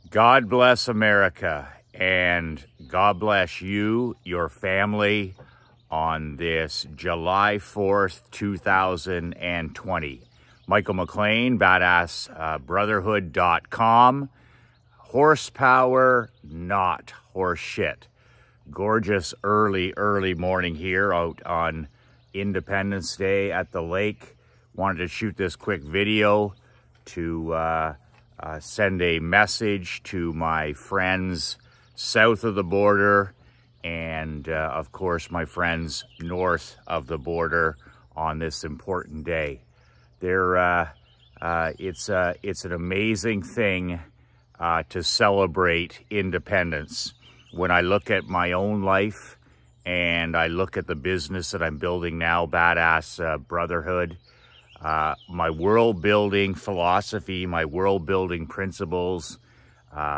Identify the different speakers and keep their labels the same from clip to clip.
Speaker 1: God bless America, and God bless you, your family, on this July 4th, 2020. Michael McLean, badassbrotherhood.com. Horsepower, not horse shit. Gorgeous early morning here out on Independence Day at the lake. Wanted to shoot this quick video to send a message to my friends south of the border and of course my friends north of the border on this important day. It's an amazing thing to celebrate independence. When I look at my own life and I look at the business that I'm building now, Badass Brotherhood, my world building philosophy, my world building principles,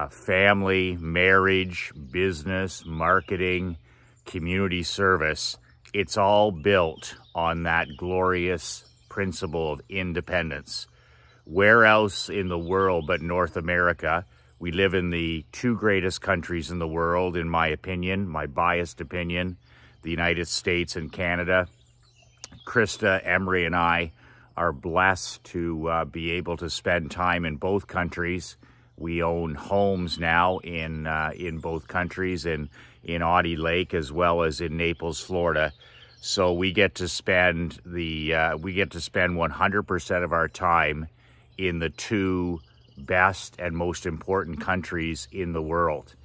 Speaker 1: family, marriage, business, marketing, community service, it's all built on that glorious principle of independence. Where else in the world but North America? We live in the two greatest countries in the world, in my opinion, my biased opinion, the United States and Canada. Krista, Emery, and I are blessed to be able to spend time in both countries. We own homes now in both countries, in Audie Lake as well as in Naples, Florida. So we get to spend 100% of our time in the two best and most important countries in the world.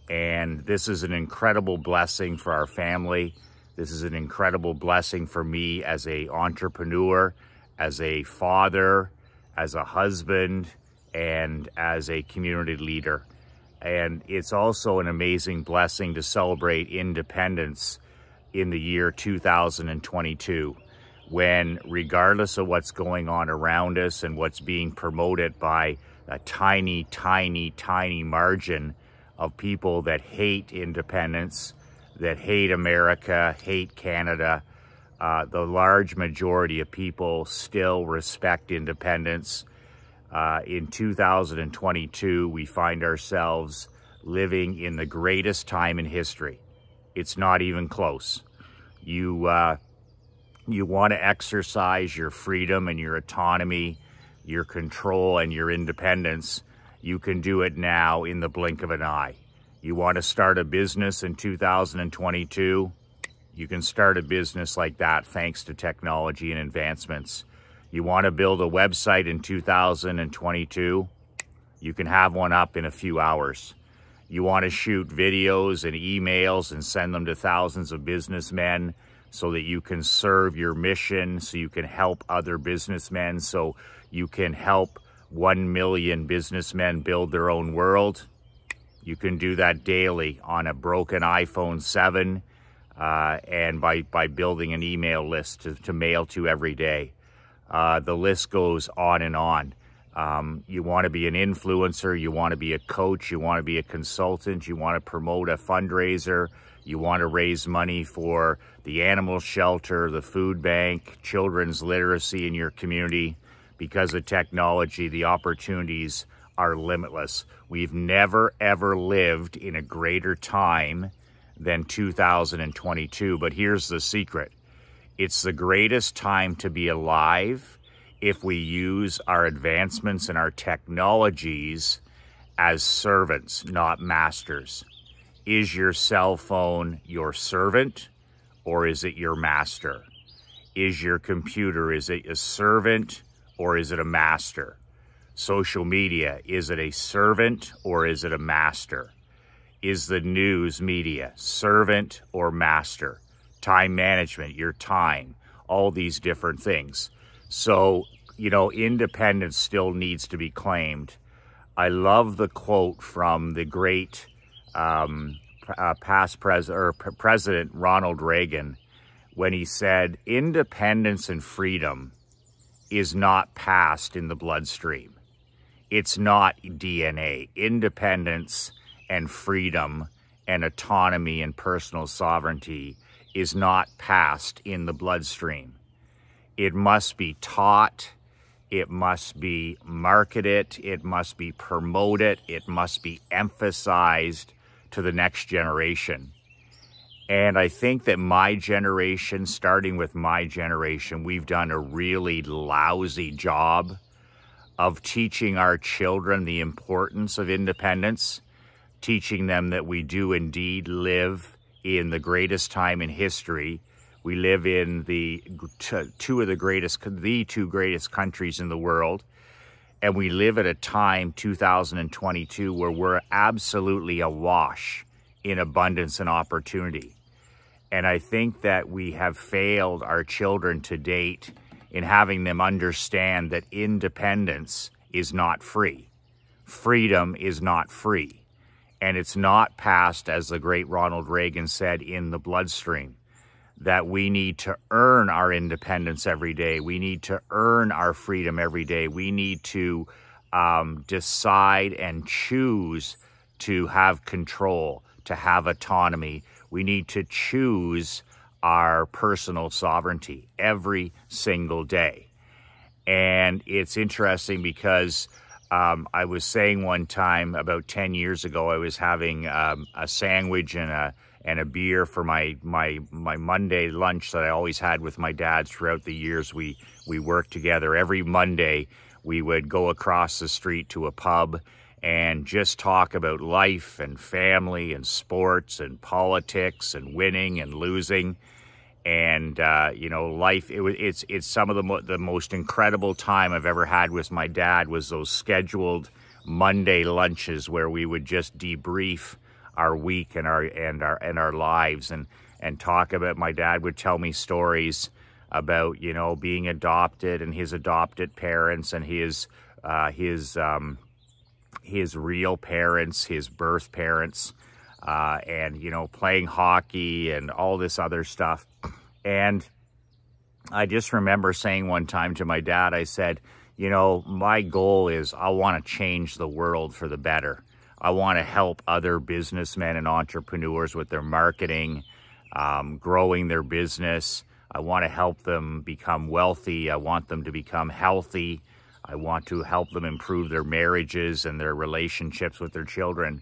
Speaker 1: And this is an incredible blessing for our family. This is an incredible blessing for me as an entrepreneur, as a father, as a husband, and as a community leader. And it's also an amazing blessing to celebrate independence in the year 2022, when regardless of what's going on around us and what's being promoted by a tiny margin of people that hate independence, that hate America, hate Canada, the large majority of people still respect independence. In 2022, we find ourselves living in the greatest time in history. It's not even close. You want to exercise your freedom and your autonomy, your control and your independence. You can do it now in the blink of an eye. You want to start a business in 2022? You can start a business like that thanks to technology and advancements. You want to build a website in 2022? You can have one up in a few hours. You want to shoot videos and emails and send them to thousands of businessmen so that you can serve your mission, so you can help other businessmen, so you can help 1 million businessmen build their own world? You can do that daily on a broken iPhone 7 and by building an email list to mail to every day. The list goes on and on. You want to be an influencer, you want to be a coach, you want to be a consultant, you want to promote a fundraiser, you want to raise money for the animal shelter, the food bank, children's literacy in your community. Because of technology, the opportunities are limitless. We've never, ever lived in a greater time than 2022. But here's the secret. It's the greatest time to be alive if we use our advancements and our technologies as servants, not masters. Is your cell phone your servant or is it your master? Is your computer, is it a servant or is it a master? Social media, is it a servant or is it a master? Is the news media servant or master? Time management, your time, all these different things. So, you know, independence still needs to be claimed. I love the quote from the great President Ronald Reagan when he said, independence and freedom is not passed in the bloodstream. It's not DNA. Independence and freedom and autonomy and personal sovereignty is not passed in the bloodstream. It must be taught It must be marketed. It must be promoted. It must be emphasized to the next generation. And I think that my generation, starting with my generation, we've done a really lousy job of teaching our children the importance of independence, teaching them that we do indeed live in the greatest time in history. We live in the two greatest countries in the world. And we live at a time, 2022, where we're absolutely awash in abundance and opportunity. And I think that we have failed our children to date in having them understand that independence is not free. Freedom is not free. And it's not passed, as the great Ronald Reagan said, in the bloodstream. That we need to earn our independence every day. We need to earn our freedom every day. We need to decide and choose to have control, to have autonomy. We need to choose our personal sovereignty every single day. And it's interesting because I was saying one time about 10 years ago, I was having a sandwich and a beer for my Monday lunch that I always had with my dad throughout the years we worked together. Every Monday, we would go across the street to a pub and just talk about life and family and sports and politics and winning and losing. And, you know, life, it's some of the most incredible time I've ever had with my dad was those scheduled Monday lunches where we would just debrief our week and our lives and talk about. My dad would tell me stories about, you know, being adopted and his adopted parents and his real parents, his birth parents, and, you know, playing hockey and all this other stuff. And I just remember saying one time to my dad, I said, you know, my goal is I want to change the world for the better. I want to help other businessmen and entrepreneurs with their marketing, growing their business. I want to help them become wealthy. I want them to become healthy. I want to help them improve their marriages and their relationships with their children.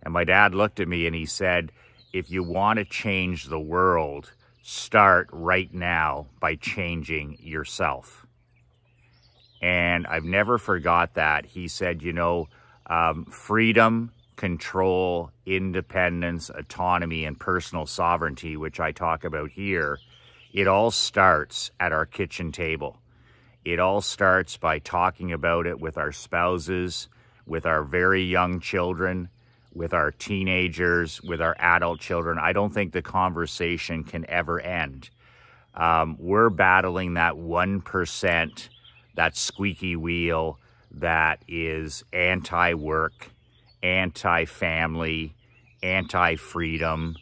Speaker 1: And my dad looked at me and he said, if you want to change the world, start right now by changing yourself. And I've never forgot that. He said, you know, freedom, control, independence, autonomy, and personal sovereignty, which I talk about here, it all starts at our kitchen table. It all starts by talking about it with our spouses, with our very young children, with our teenagers, with our adult children. I don't think the conversation can ever end. We're battling that 1%, that squeaky wheel that is anti-work, anti-family, anti-freedom,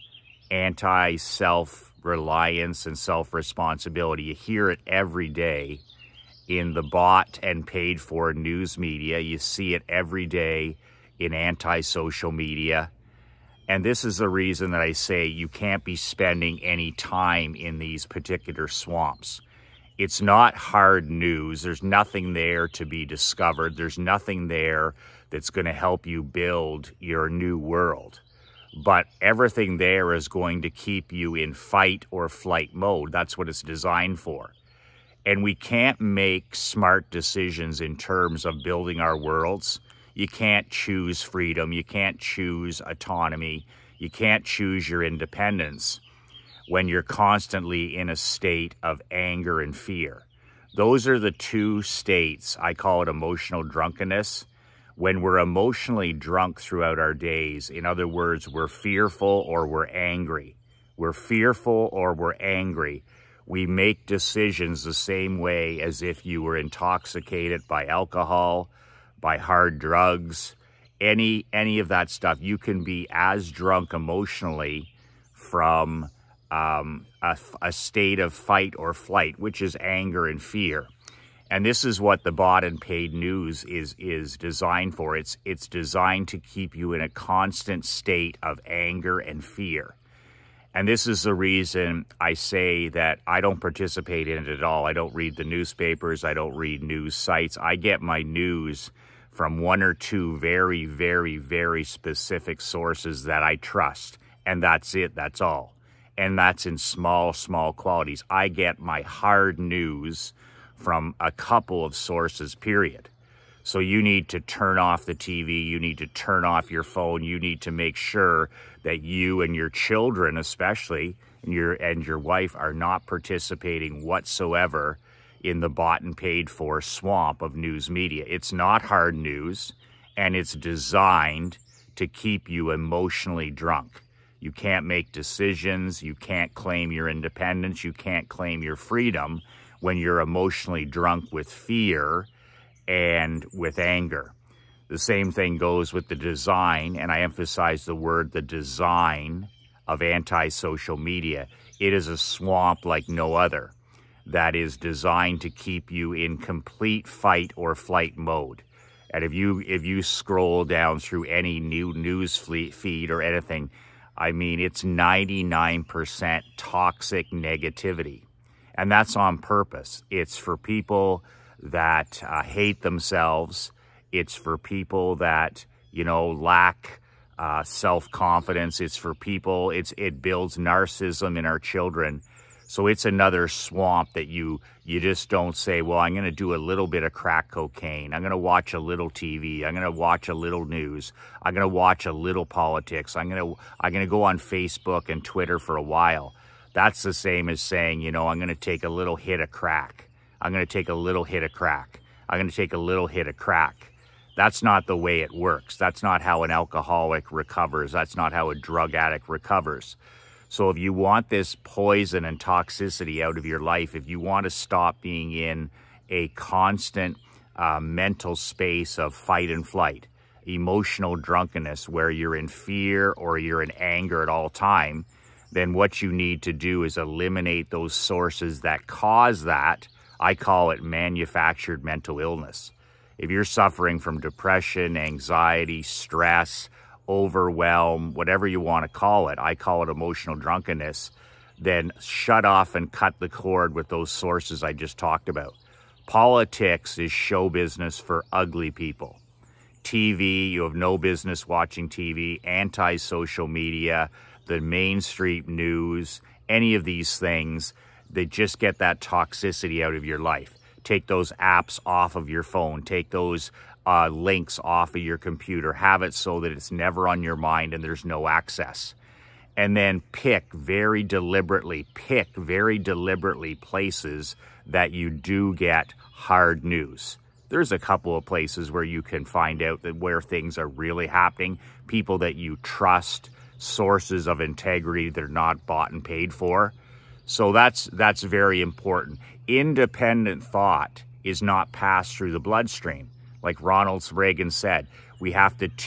Speaker 1: anti-self-reliance and self-responsibility. You hear it every day in the bought and paid for news media. You see it every day in anti-social media. And this is the reason that I say you can't be spending any time in these particular swamps. It's not hard news. There's nothing there to be discovered. There's nothing there that's going to help you build your new world. But everything there is going to keep you in fight or flight mode. That's what it's designed for. And we can't make smart decisions in terms of building our worlds. You can't choose freedom. You can't choose autonomy. You can't choose your independence when you're constantly in a state of anger and fear. Those are the two states, I call it emotional drunkenness. When we're emotionally drunk throughout our days, in other words, we're fearful or we're angry. We're fearful or we're angry. We make decisions the same way as if you were intoxicated by alcohol, by hard drugs, any of that stuff. You can be as drunk emotionally from a state of fight or flight, which is anger and fear. And this is what the bought and paid news is designed for. It's designed to keep you in a constant state of anger and fear. And this is the reason I say that I don't participate in it at all. I don't read the newspapers. I don't read news sites. I get my news from one or two very, very, very specific sources that I trust. And that's it. That's all. And that's in small, small quantities. I get my hard news from a couple of sources, period. So you need to turn off the TV. You need to turn off your phone. You need to make sure that you and your children, especially, and your wife are not participating whatsoever in the bought and paid for swamp of news media. It's not hard news, and it's designed to keep you emotionally drunk. You can't make decisions. You can't claim your independence. You can't claim your freedom when you're emotionally drunk with fear and with anger. The same thing goes with the design, and I emphasize the word, the design of anti-social media. It is a swamp like no other that is designed to keep you in complete fight or flight mode. And if you scroll down through any new news feed or anything, I mean, it's 99% toxic negativity. And that's on purpose. It's for people that hate themselves. It's for people that, lack self-confidence. It's for people, it builds narcissism in our children. So it's another swamp that you just don't say, well, I'm going to do a little bit of crack cocaine. I'm going to watch a little TV. I'm going to watch a little news. I'm going to watch a little politics. I'm going to go on Facebook and Twitter for a while. That's the same as saying, I'm going to take a little hit of crack. I'm going to take a little hit of crack. I'm going to take a little hit of crack. That's not the way it works. That's not how an alcoholic recovers. That's not how a drug addict recovers. So if you want this poison and toxicity out of your life, if you want to stop being in a constant mental space of fight and flight, emotional drunkenness where you're in fear or you're in anger at all time, then what you need to do is eliminate those sources that cause that. I call it manufactured mental illness. If you're suffering from depression, anxiety, stress, overwhelm, whatever you want to call it, I call it emotional drunkenness, then shut off and cut the cord with those sources I just talked about. Politics is show business for ugly people. TV, you have no business watching TV, anti-social media, the mainstream news, any of these things, they just get that toxicity out of your life. Take those apps off of your phone. Take those links off of your computer. Have it so that it's never on your mind and there's no access. And then pick very deliberately places that you do get hard news. There's a couple of places where you can find out that where things are really happening, people that you trust, sources of integrity that are not bought and paid for. So that's very important. Independent thought is not passed through the bloodstream. Like Ronald Reagan said, we have to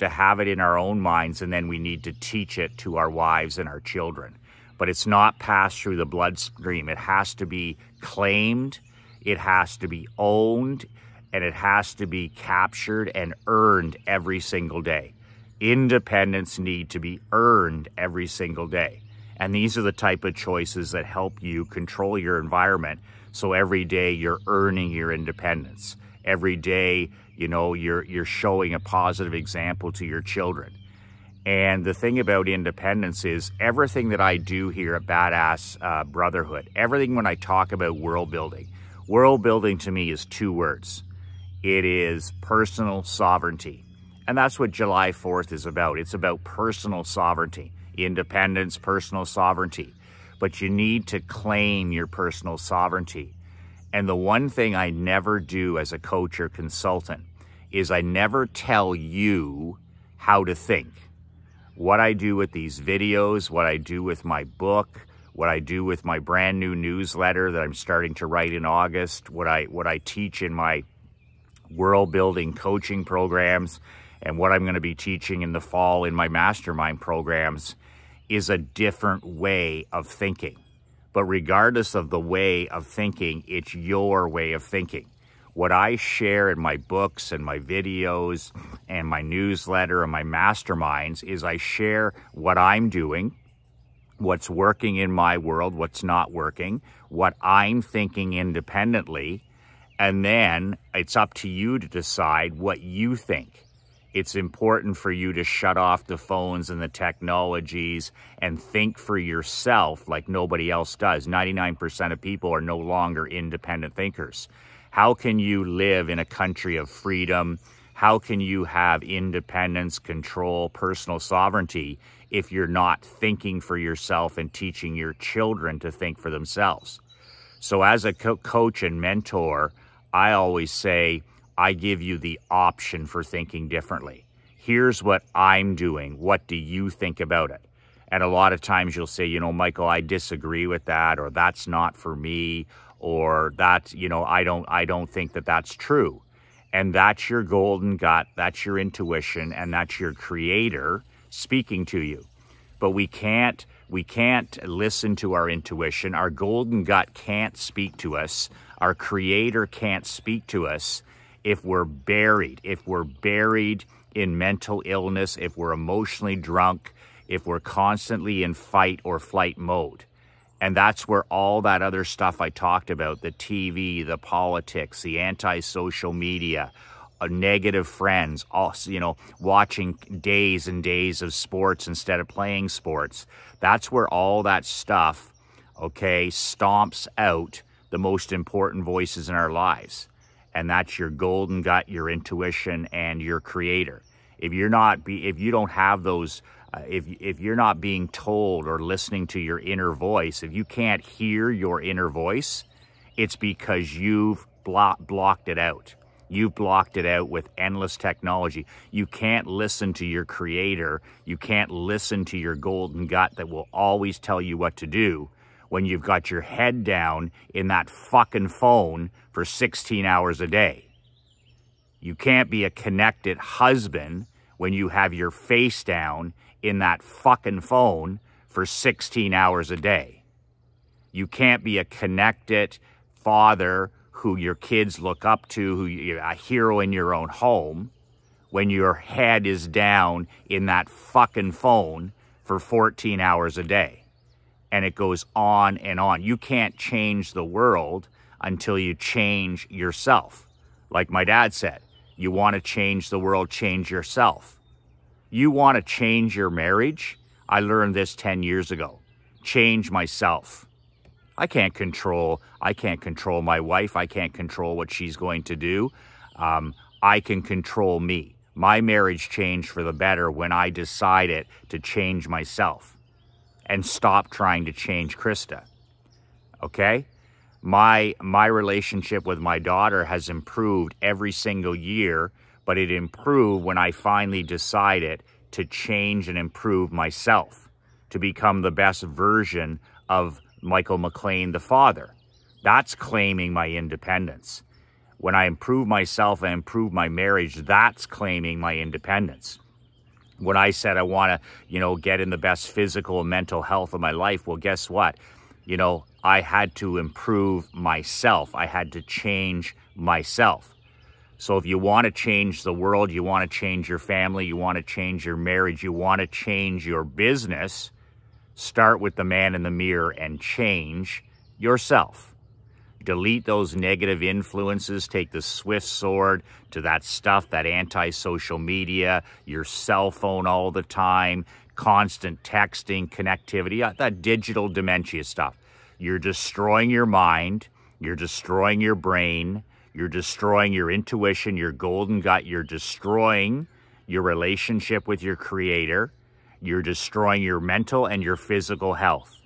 Speaker 1: have it in our own minds, and then we need to teach it to our wives and our children. But it's not passed through the bloodstream. It has to be claimed, it has to be owned, and it has to be captured and earned every single day. Independence need to be earned every single day. And these are the type of choices that help you control your environment. So every day you're earning your independence. Every day, you're showing a positive example to your children. And the thing about independence is everything that I do here at Badass Brotherhood, everything when I talk about world building to me is two words. It is personal sovereignty. And that's what July 4th is about. It's about personal sovereignty, independence, personal sovereignty. But you need to claim your personal sovereignty. And the one thing I never do as a coach or consultant is I never tell you how to think. What I do with these videos, what I do with my book, what I do with my brand new newsletter that I'm starting to write in August, what I teach in my world building coaching programs, and what I'm going to be teaching in the fall in my mastermind programs is a different way of thinking. But regardless of the way of thinking, it's your way of thinking. What I share in my books and my videos and my newsletter and my masterminds is I share what I'm doing, what's working in my world, what's not working, what I'm thinking independently, and then it's up to you to decide what you think. It's important for you to shut off the phones and the technologies and think for yourself like nobody else does. 99% of people are no longer independent thinkers. How can you live in a country of freedom? How can you have independence, control, personal sovereignty if you're not thinking for yourself and teaching your children to think for themselves? So as a coach and mentor, I always say, I give you the option for thinking differently. Here's what I'm doing. What do you think about it? And a lot of times you'll say, Michael, I disagree with that, or that's not for me, or that, I don't think that that's true. And that's your golden gut, that's your intuition, and that's your creator speaking to you. But we can't listen to our intuition. Our golden gut can't speak to us. Our creator can't speak to us if we're buried in mental illness, if we're emotionally drunk, if we're constantly in fight or flight mode. And that's where all that other stuff I talked about, the TV, the politics, the anti-social media, negative friends, watching days and days of sports instead of playing sports. That's where all that stuff, stomps out the most important voices in our lives. And that's your golden gut, your intuition, and your creator. If you don't have those, if you're not being told or listening to your inner voice, if you can't hear your inner voice, it's because you've blocked it out. You've blocked it out with endless technology. You can't listen to your creator. You can't listen to your golden gut that will always tell you what to do when you've got your head down in that fucking phone for 16 hours a day. You can't be a connected husband when you have your face down in that fucking phone for 16 hours a day. You can't be a connected father who your kids look up to, who you're a hero in your own home, when your head is down in that fucking phone for 14 hours a day. And it goes on and on. You can't change the world until you change yourself. Like my dad said, you want to change the world, change yourself. You want to change your marriage? I learned this 10 years ago. Change myself. I can't control my wife. I can't control what she's going to do. I can control me. My marriage changed for the better when I decided to change myself and stop trying to change Krista. Okay? My relationship with my daughter has improved every single year, but it improved when I finally decided to change and improve myself, to become the best version of Michael McLean, the father. That's claiming my independence. When I improve myself, I improve my marriage, that's claiming my independence. When I said I want to, get in the best physical and mental health of my life, well, guess what? I had to improve myself. I had to change myself. So if you want to change the world, you want to change your family, you want to change your marriage, you want to change your business, start with the man in the mirror and change yourself. Delete those negative influences. Take the swift sword to that stuff, that anti-social media, your cell phone all the time, constant texting, connectivity, that digital dementia stuff. You're destroying your mind. You're destroying your brain. You're destroying your intuition, your golden gut. You're destroying your relationship with your creator. You're destroying your mental and your physical health.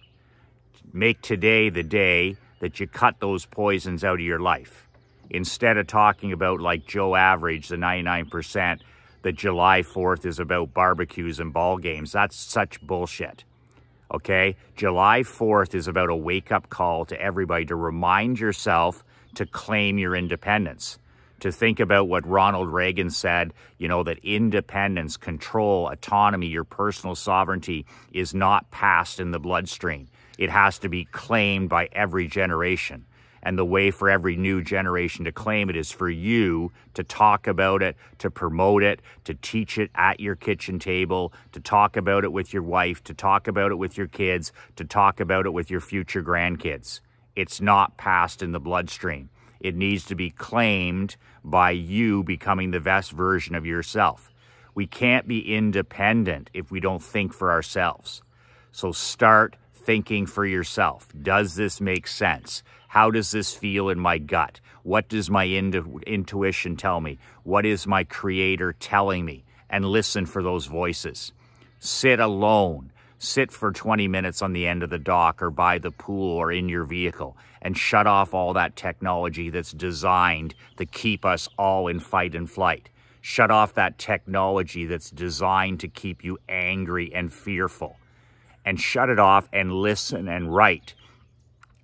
Speaker 1: Make today the day that you cut those poisons out of your life. Instead of talking about, like Joe Average, the 99%, that July 4th is about barbecues and ball games. That's such bullshit. Okay? July 4th is about a wake-up call to everybody to remind yourself to claim your independence. To think about what Ronald Reagan said, that independence, control, autonomy, your personal sovereignty is not passed in the bloodstream. It has to be claimed by every generation. And the way for every new generation to claim it is for you to talk about it, to promote it, to teach it at your kitchen table, to talk about it with your wife, to talk about it with your kids, to talk about it with your future grandkids. It's not passed in the bloodstream. It needs to be claimed by you becoming the best version of yourself. We can't be independent if we don't think for ourselves. So start thinking for yourself. Does this make sense? How does this feel in my gut? What does my intuition tell me? What is my creator telling me? And listen for those voices. Sit alone. Sit for 20 minutes on the end of the dock or by the pool or in your vehicle and shut off all that technology that's designed to keep us all in fight and flight. Shut off that technology that's designed to keep you angry and fearful. And shut it off and listen and write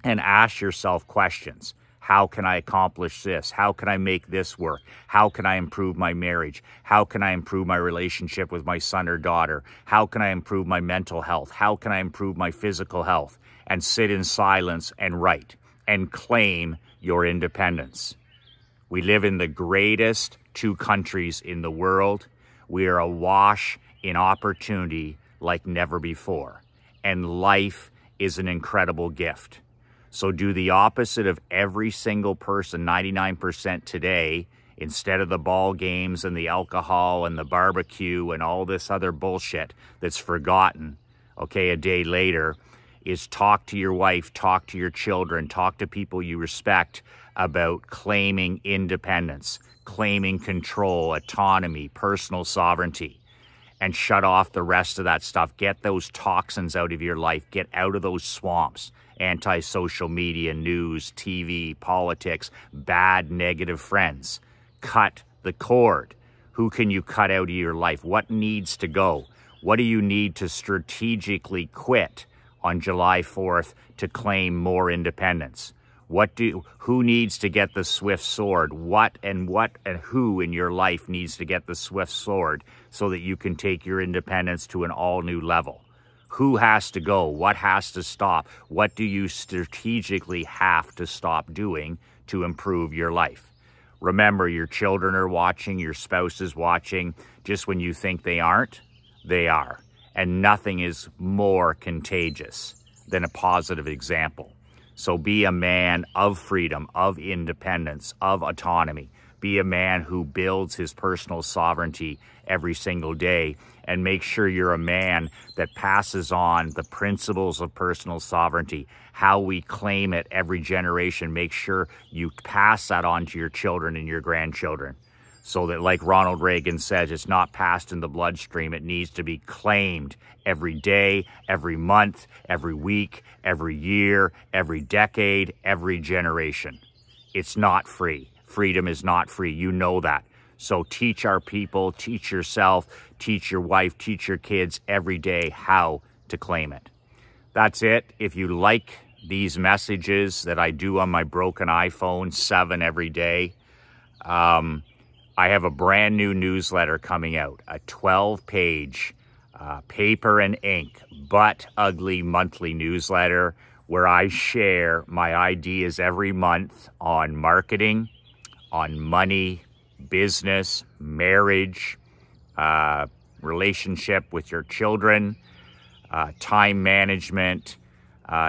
Speaker 1: and ask yourself questions. How can I accomplish this? How can I make this work? How can I improve my marriage? How can I improve my relationship with my son or daughter? How can I improve my mental health? How can I improve my physical health? And sit in silence and write and claim your independence. We live in the greatest two countries in the world. We are awash in opportunity like never before. And life is an incredible gift. So do the opposite of every single person, 99% today, instead of the ball games and the alcohol and the barbecue and all this other bullshit that's forgotten, okay, a day later, is talk to your wife, talk to your children, talk to people you respect about claiming independence, claiming control, autonomy, personal sovereignty, and shut off the rest of that stuff. Get those toxins out of your life. Get out of those swamps. Anti-social media, news, TV, politics, bad, negative friends. Cut the cord. Who can you cut out of your life? What needs to go? What do you need to strategically quit on July 4th to claim more independence? Who needs to get the swift sword? What and who in your life needs to get the swift sword so that you can take your independence to an all new level? Who has to go? What has to stop? What do you strategically have to stop doing to improve your life? Remember, your children are watching, your spouse is watching. Just when you think they aren't, they are. And nothing is more contagious than a positive example. So be a man of freedom, of independence, of autonomy. Be a man who builds his personal sovereignty every single day, and make sure you're a man that passes on the principles of personal sovereignty, how we claim it every generation. Make sure you pass that on to your children and your grandchildren, so that, like Ronald Reagan says, it's not passed in the bloodstream. It needs to be claimed every day, every month, every week, every year, every decade, every generation. It's not free. Freedom is not free. You know that. So teach our people, teach yourself, teach your wife, teach your kids every day how to claim it. That's it. If you like these messages that I do on my broken iPhone 7 every day, I have a brand new newsletter coming out, a 12-page paper and ink, but ugly monthly newsletter where I share my ideas every month on marketing, on money, business, marriage, relationship with your children, time management,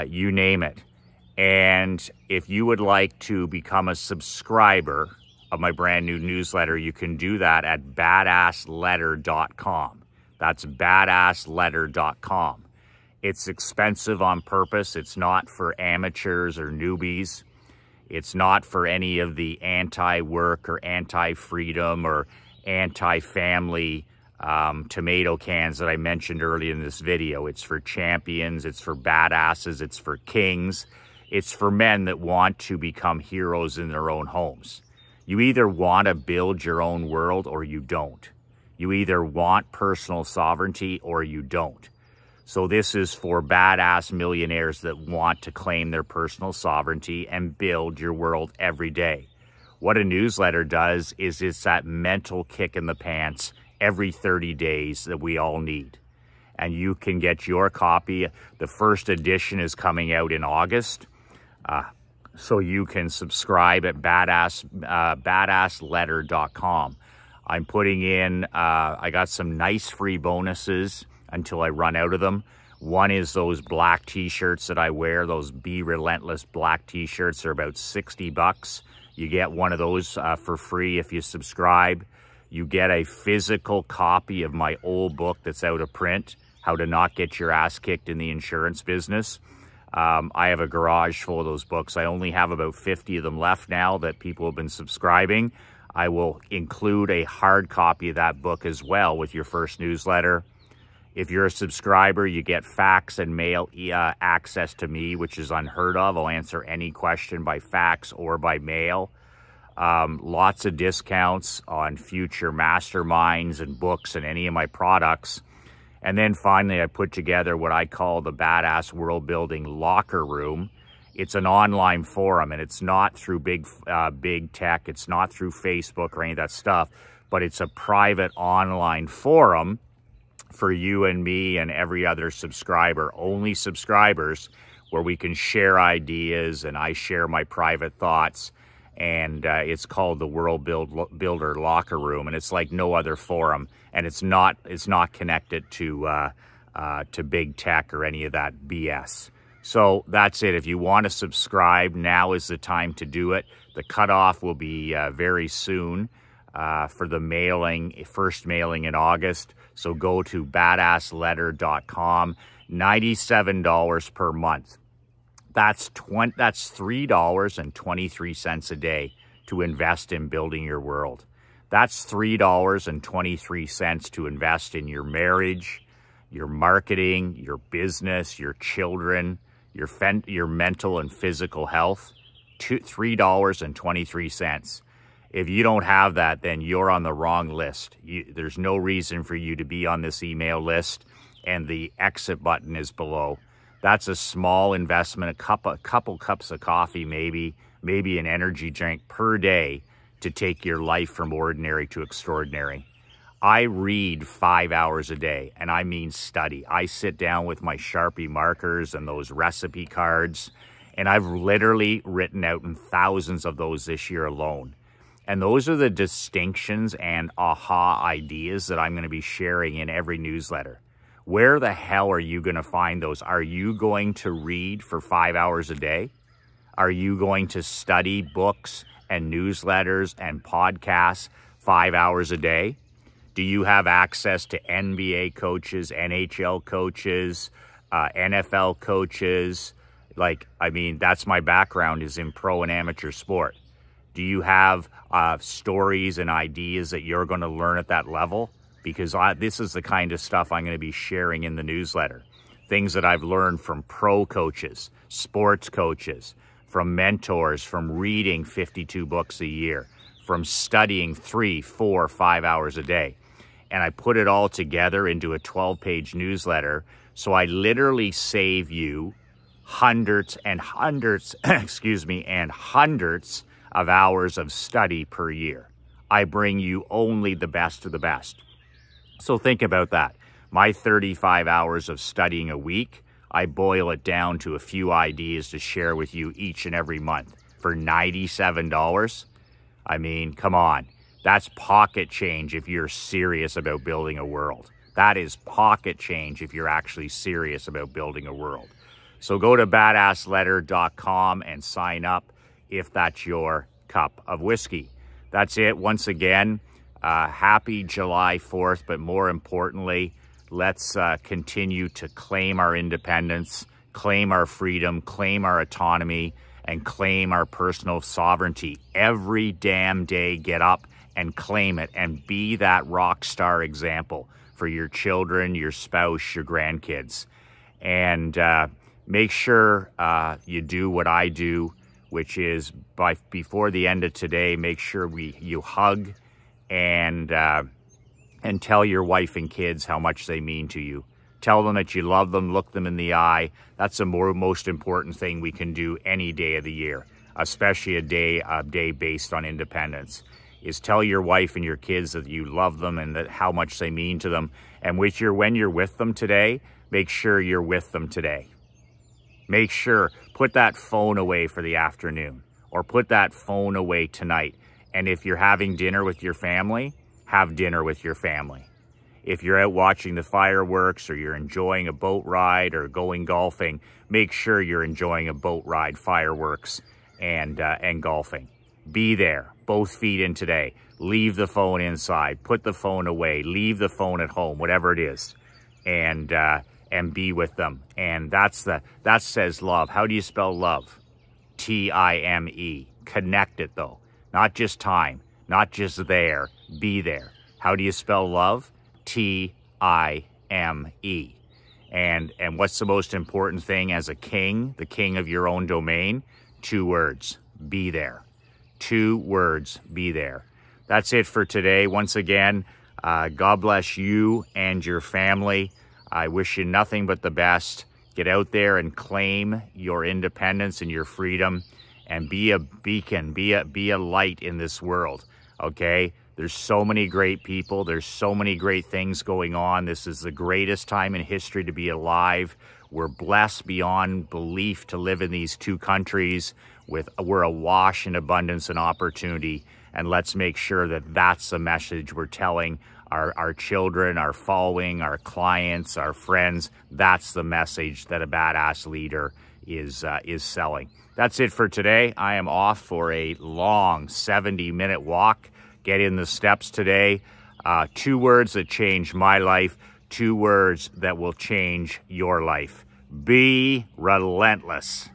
Speaker 1: you name it. And if you would like to become a subscriber of my brand new newsletter, you can do that at badassletter.com. That's badassletter.com. It's expensive on purpose. It's not for amateurs or newbies. It's not for any of the anti-work or anti-freedom or anti-family tomato cans that I mentioned earlier in this video. It's for champions. It's for badasses. It's for kings. It's for men that want to become heroes in their own homes. You either want to build your own world or you don't. You either want personal sovereignty or you don't. So this is for badass millionaires that want to claim their personal sovereignty and build your world every day. What a newsletter does is it's that mental kick in the pants every 30 days that we all need. And you can get your copy. The first edition is coming out in August. so you can subscribe at badassletter.com. I'm putting in, I got some nice free bonuses until I run out of them. One is those black t-shirts that I wear, those Be Relentless black t-shirts. They're about 60 bucks. You get one of those for free if you subscribe. You get a physical copy of my old book that's out of print, How to Not Get Your Ass Kicked in the Insurance Business. I have a garage full of those books. I only have about 50 of them left now that people have been subscribing. I will include a hard copy of that book as well with your first newsletter. If you're a subscriber, you get fax and mail access to me, which is unheard of. I'll answer any question by fax or by mail. Lots of discounts on future masterminds and books and any of my products. And then finally, I put together what I call the Badass World Building Locker Room. It's an online forum, and it's not through big tech. It's not through Facebook or any of that stuff, but it's a private online forum for you and me and every other subscriber, only subscribers, where we can share ideas and I share my private thoughts. And it's called the World Builder Locker Room, and it's like no other forum, and it's not connected to big tech or any of that BS. So that's it. If you want to subscribe, now is the time to do it. The cutoff will be very soon for the first mailing in August. So go to badassletter.com, $97 per month. That's $3.23 a day to invest in building your world. That's $3.23 to invest in your marriage, your marketing, your business, your children, your mental and physical health. $3.23. If you don't have that, then you're on the wrong list. There's no reason for you to be on this email list, and the exit button is below. That's a small investment, a couple cups of coffee, maybe an energy drink per day to take your life from ordinary to extraordinary. I read 5 hours a day, and I mean study. I sit down with my Sharpie markers and those recipe cards, and I've literally written out in thousands of those this year alone. And those are the distinctions and aha ideas that I'm going to be sharing in every newsletter. Where the hell are you going to find those? Are you going to read for 5 hours a day? Are you going to study books and newsletters and podcasts 5 hours a day? Do you have access to NBA coaches, NHL coaches, NFL coaches? That's my background, is in pro and amateur sport. Do you have stories and ideas that you're going to learn at that level? Because this is the kind of stuff I'm going to be sharing in the newsletter. Things that I've learned from pro coaches, sports coaches, from mentors, from reading 52 books a year, from studying 3, 4, 5 hours a day. And I put it all together into a 12-page newsletter. So I literally save you hundreds and hundreds, and hundreds of hours of study per year. I bring you only the best of the best. So think about that. My 35 hours of studying a week, I boil it down to a few ideas to share with you each and every month for $97. I mean, come on. That's pocket change if you're serious about building a world. That is pocket change if you're actually serious about building a world. So go to badassletter.com and sign up if that's your cup of whiskey. That's it. Once again, happy July 4th, but more importantly, let's continue to claim our independence, claim our freedom, claim our autonomy, and claim our personal sovereignty. Every damn day, get up and claim it and be that rock star example for your children, your spouse, your grandkids. And make sure you do what I do, which is before the end of today, make sure you hug and tell your wife and kids how much they mean to you. Tell them that you love them, look them in the eye. That's the most important thing we can do any day of the year, especially a day based on independence, is tell your wife and your kids that you love them and that how much they mean to them. And when you're with them today, make sure you're with them today. Make sure, put that phone away for the afternoon, or put that phone away tonight. And if you're having dinner with your family, have dinner with your family. If you're out watching the fireworks, or you're enjoying a boat ride or going golfing, make sure you're enjoying a boat ride, fireworks, and golfing. Be there, both feet in today. Leave the phone inside, put the phone away, leave the phone at home, whatever it is, and be with them. And that says love. How do you spell love? T-I-M-E. Connect it though, not just time, not just there. Be there. How do you spell love? T-I-M-E. And what's the most important thing as a king, the king of your own domain? 2 words, be there. 2 words, be there. That's it for today. Once again, God bless you and your family. I wish you nothing but the best. Get out there and claim your independence and your freedom, and be a beacon, be a light in this world, okay? There's so many great people. There's so many great things going on. This is the greatest time in history to be alive. We're blessed beyond belief to live in these 2 countries. We're awash in abundance and opportunity. And let's make sure that that's the message we're telling our children, our following, our clients, our friends. That's the message that a badass leader is selling. That's it for today. I am off for a long 70-minute walk. Get in the steps today. 2 words that changed my life. 2 words that will change your life. Be relentless.